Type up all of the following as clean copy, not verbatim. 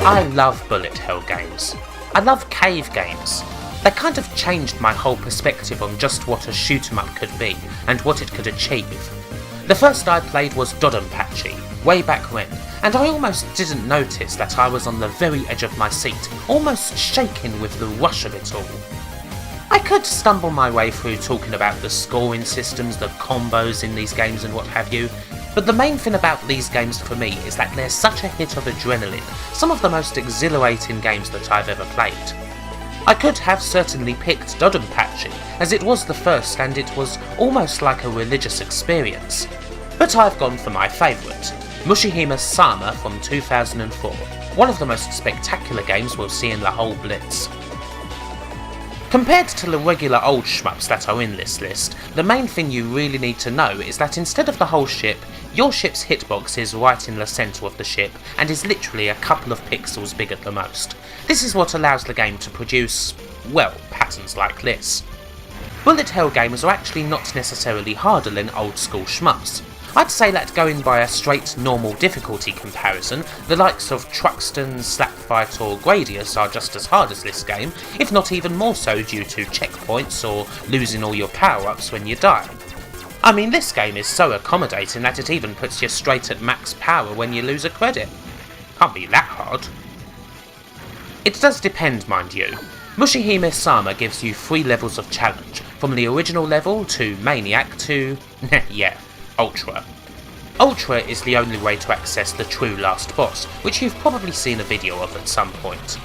I love bullet hell games. I love cave games. They kind of changed my whole perspective on just what a shoot 'em up could be and what it could achieve. The first I played was Dodonpachi, way back when, and I almost didn't notice that I was on the very edge of my seat, almost shaking with the rush of it all. I could stumble my way through talking about the scoring systems, the combos in these games and what have you, but the main thing about these games for me is that they're such a hit of adrenaline, some of the most exhilarating games that I've ever played. I could have certainly picked Dodonpachi, as it was the first and it was almost like a religious experience, but I've gone for my favourite, Mushihimesama from 2004, one of the most spectacular games we'll see in the whole Blitz. Compared to the regular old shmups that are in this list, the main thing you really need to know is that instead of the whole ship, your ship's hitbox is right in the centre of the ship and is literally a couple of pixels big at the most. This is what allows the game to produce, well, patterns like this. Bullet hell games are actually not necessarily harder than old school shmups. I'd say that going by a straight normal difficulty comparison, the likes of Truxton, Slapfight or Gradius are just as hard as this game, if not even more so due to checkpoints or losing all your power-ups when you die. I mean, this game is so accommodating that it even puts you straight at max power when you lose a credit. Can't be that hard. It does depend, mind you. Mushihimesama gives you 3 levels of challenge, from the original level to Maniac to, yeah, Ultra. Ultra is the only way to access the true last boss, which you've probably seen a video of at some point.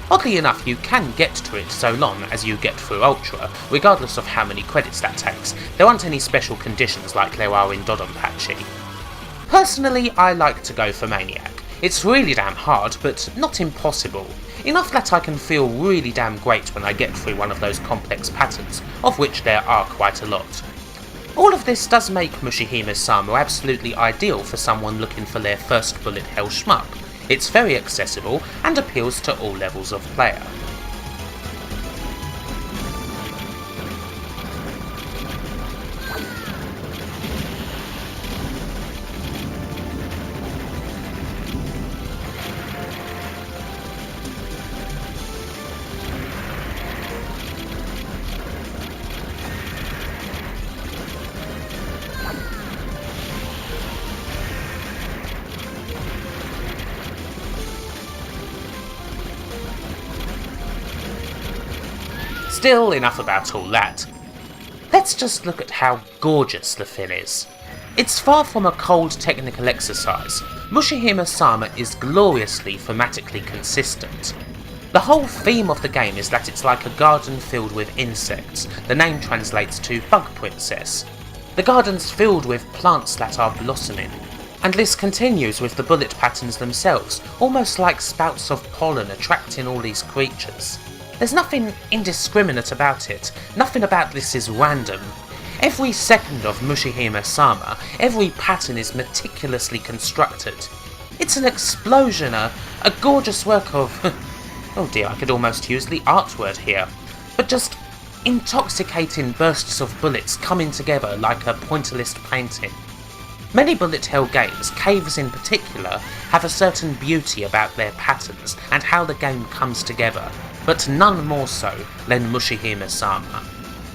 Oddly enough, you can get to it so long as you get through Ultra, regardless of how many credits that takes. There aren't any special conditions like there are in Dodonpachi. Personally, I like to go for Maniac. It's really damn hard, but not impossible. Enough that I can feel really damn great when I get through one of those complex patterns, of which there are quite a lot. All of this does make Mushihimesama absolutely ideal for someone looking for their first bullet hell shmup. It's very accessible and appeals to all levels of player. Still, enough about all that. Let's just look at how gorgeous the thing is. It's far from a cold technical exercise. Mushihimesama is gloriously thematically consistent. The whole theme of the game is that it's like a garden filled with insects. The name translates to Bug Princess. The garden's filled with plants that are blossoming. And this continues with the bullet patterns themselves, almost like spouts of pollen attracting all these creatures. There's nothing indiscriminate about it, nothing about this is random. Every second of Mushihimesama, every pattern is meticulously constructed. It's an explosion, a gorgeous work of... oh dear, I could almost use the art word here. But just intoxicating bursts of bullets coming together like a pointillist painting. Many bullet hell games, caves in particular, have a certain beauty about their patterns and how the game comes together, but none more so than Mushihimesama.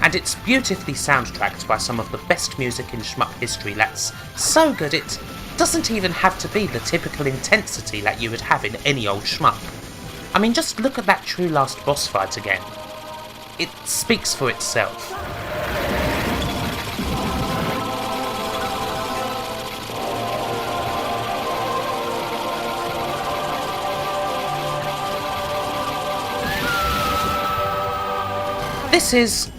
And it's beautifully soundtracked by some of the best music in shmup history that's so good it doesn't even have to be the typical intensity that you would have in any old shmup. I mean, just look at that true last boss fight again. It speaks for itself. This is...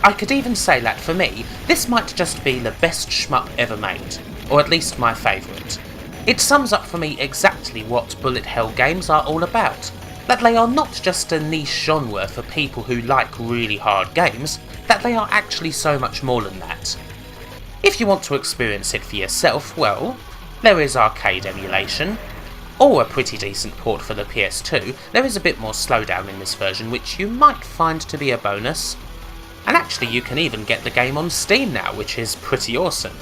I could even say that for me, this might just be the best shmup ever made, or at least my favourite. It sums up for me exactly what bullet hell games are all about, that they are not just a niche genre for people who like really hard games, that they are actually so much more than that. If you want to experience it for yourself, well, there is arcade emulation, or a pretty decent port for the PS2. There is a bit more slowdown in this version, which you might find to be a bonus. And actually you can even get the game on Steam now, which is pretty awesome.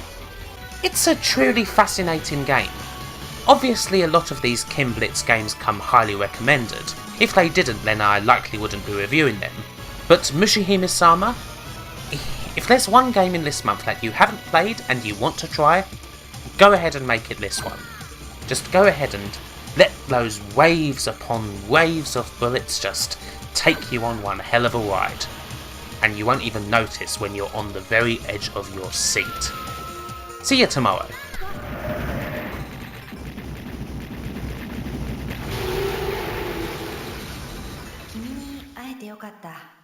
It's a truly fascinating game. Obviously a lot of these Kimblitz games come highly recommended. If they didn't, then I likely wouldn't be reviewing them. But Mushihimesama? If there's one game in this month that you haven't played and you want to try, go ahead and make it this one. Just go ahead and let those waves upon waves of bullets just take you on one hell of a ride. And you won't even notice when you're on the very edge of your seat. See you tomorrow. 君に会えてよかった。